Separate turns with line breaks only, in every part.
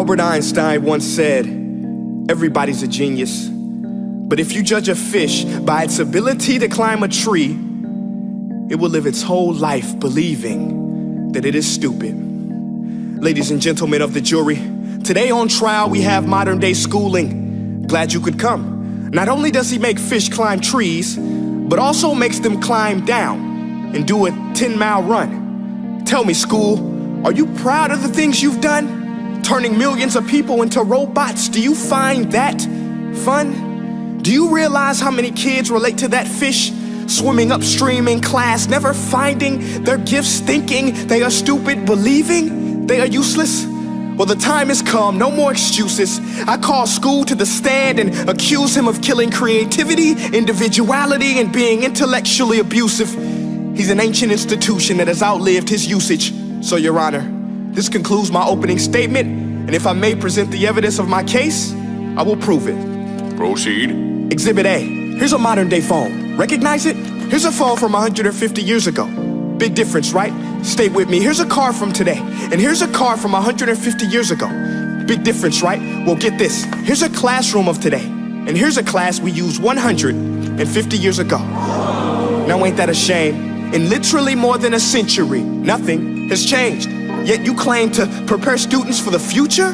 Albert Einstein once said, "Everybody's a genius. But if you judge a fish by its ability to climb a tree, it will live its whole life believing that it is stupid." Ladies and gentlemen of the jury, today on trial we have modern day schooling. Glad you could come. Not only does he make fish climb trees, but also makes them climb down and do a 10-mile run. Tell me, school, are you proud of the things you've done? Turning millions of people into robots, do you find that fun? Do you realize how many kids relate to that fish? Swimming upstream in class, never finding their gifts, thinking they are stupid, believing they are useless? Well, the time has come, no more excuses. I call school to the stand and accuse him of killing creativity, individuality, and being intellectually abusive. He's an ancient institution that has outlived his usage. So, Your Honor, this concludes my opening statement, and if I may present the evidence of my case, I will prove it.
Proceed.
Exhibit A. Here's a modern day phone. Recognize it? Here's a phone from 150 years ago. Big difference, right? Stay with me. Here's a car from today, and here's a car from 150 years ago. Big difference, right? Well, get this. Here's a classroom of today, and here's a class we used 150 years ago. Now, ain't that a shame? In literally more than a century, nothing has changed. Yet you claim to prepare students for the future?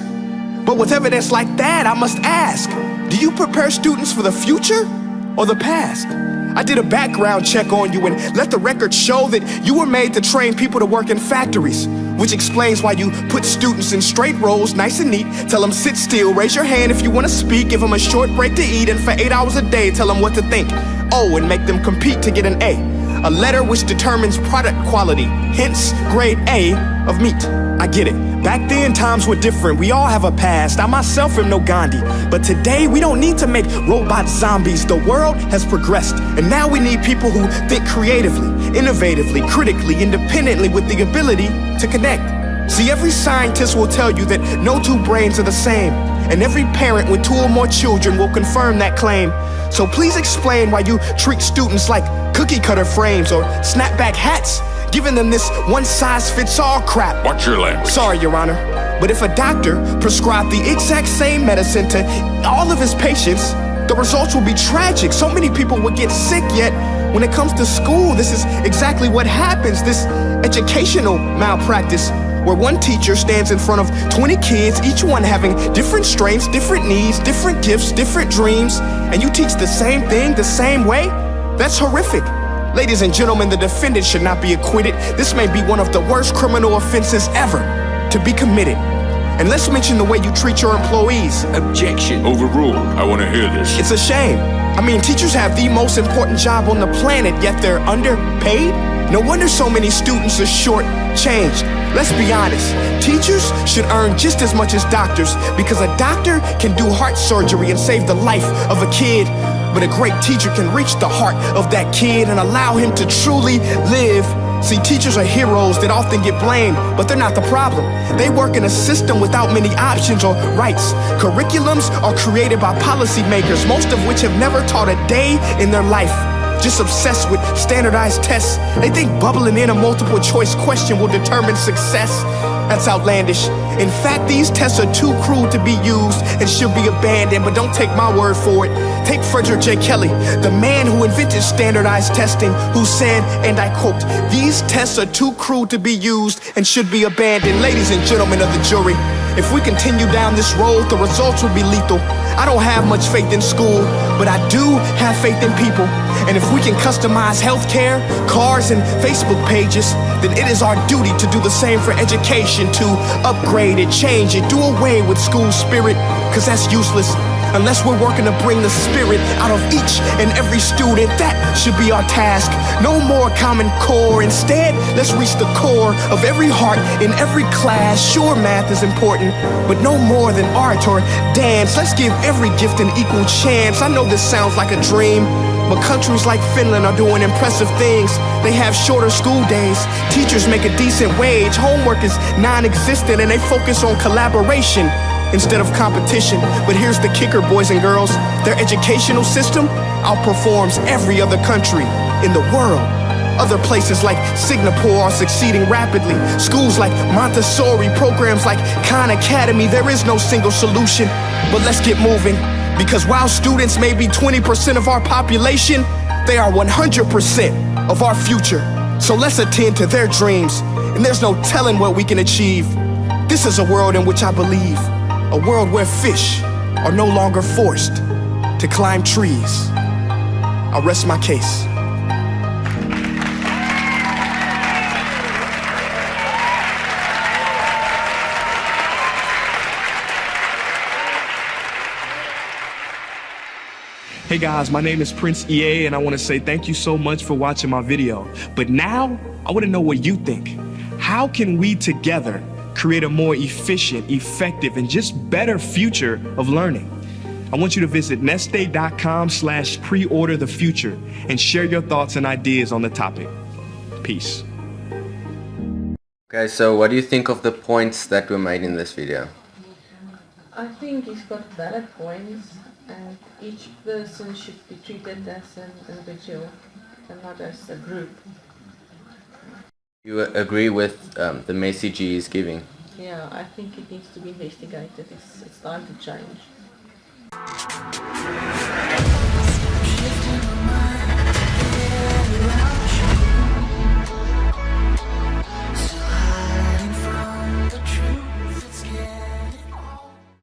But with evidence like that, I must ask, do you prepare students for the future or the past? I did a background check on you and let the record show that you were made to train people to work in factories, which explains why you put students in straight rows, nice and neat, tell them sit still, raise your hand if you want to speak, give them a short break to eat, and for 8 hours a day, tell them what to think. Oh, and make them compete to get an A letter which determines product quality, hence grade A of meat. I get it. Back then, times were different. We all have a past. I myself am no Gandhi. But today, we don't need to make robot zombies. The world has progressed. And now we need people who think creatively, innovatively, critically, independently, with the ability to connect. See, every scientist will tell you that no two brains are the same. And every parent with 2 or more children will confirm that claim. So please explain why you treat students like cookie cutter frames or snapback hats, giving them this one-size-fits-all crap.
Watch your language.
Sorry, Your Honor, but if a doctor prescribed the exact same medicine to all of his patients, the results will be tragic. So many people would get sick, yet when it comes to school, this is exactly what happens, this educational malpractice, where one teacher stands in front of 20 kids, each one having different strengths, different needs, different gifts, different dreams, and you teach the same thing the same way? That's horrific. Ladies and gentlemen, the defendant should not be acquitted. This may be one of the worst criminal offenses ever to be committed. And let's mention the way you treat your employees.
Objection. Overruled. I want to hear this.
It's a shame. I mean, teachers have the most important job on the planet, yet they're underpaid? No wonder so many students are short-changed. Let's be honest, teachers should earn just as much as doctors, because a doctor can do heart surgery and save the life of a kid, but a great teacher can reach the heart of that kid and allow him to truly live. See, teachers are heroes that often get blamed, but they're not the problem. They work in a system without many options or rights. Curriculums are created by policymakers, most of which have never taught a day in their life. Just obsessed with standardized tests. They think bubbling in a multiple choice question will determine success. That's outlandish. In fact, these tests are too cruel to be used and should be abandoned, but don't take my word for it. Take Frederick J. Kelly, the man who invented standardized testing, who said, and I quote, "These tests are too cruel to be used and should be abandoned." Ladies and gentlemen of the jury, if we continue down this road, the results will be lethal. I don't have much faith in school, but I do have faith in people. And if we can customize healthcare, cars, and Facebook pages, then it is our duty to do the same for education, to upgrade it, change it, do away with school spirit, because that's useless. Unless we're working to bring the spirit out of each and every student, that should be our task. No more Common Core. Instead, let's reach the core of every heart in every class. Sure, math is important, but no more than art or dance. Let's give every gift an equal chance. I know this sounds like a dream, but countries like Finland are doing impressive things. They have shorter school days, teachers make a decent wage, homework is non-existent, and they focus on collaboration instead of competition. But here's the kicker, boys and girls. Their educational system outperforms every other country in the world. Other places like Singapore are succeeding rapidly. Schools like Montessori, programs like Khan Academy. There is no single solution, but let's get moving. Because while students may be 20% of our population, they are 100% of our future. So let's attend to their dreams, and there's no telling what we can achieve. This is a world in which I believe, a world where fish are no longer forced to climb trees. I'll rest my case. Hey guys, my name is Prince EA, and I want to say thank you so much for watching my video. But now, I want to know what you think. How can we together create a more efficient, effective, and just better future of learning? I want you to visit nestday.com/preorder the future and share your thoughts and ideas on the topic. Peace.
Okay, so what do you think of the points that were made in this video?
I think he's got valid points, and each person should be treated as an individual and not as a group.
You agree with the message he is giving?
Yeah, I think it needs to be investigated. It's time to change.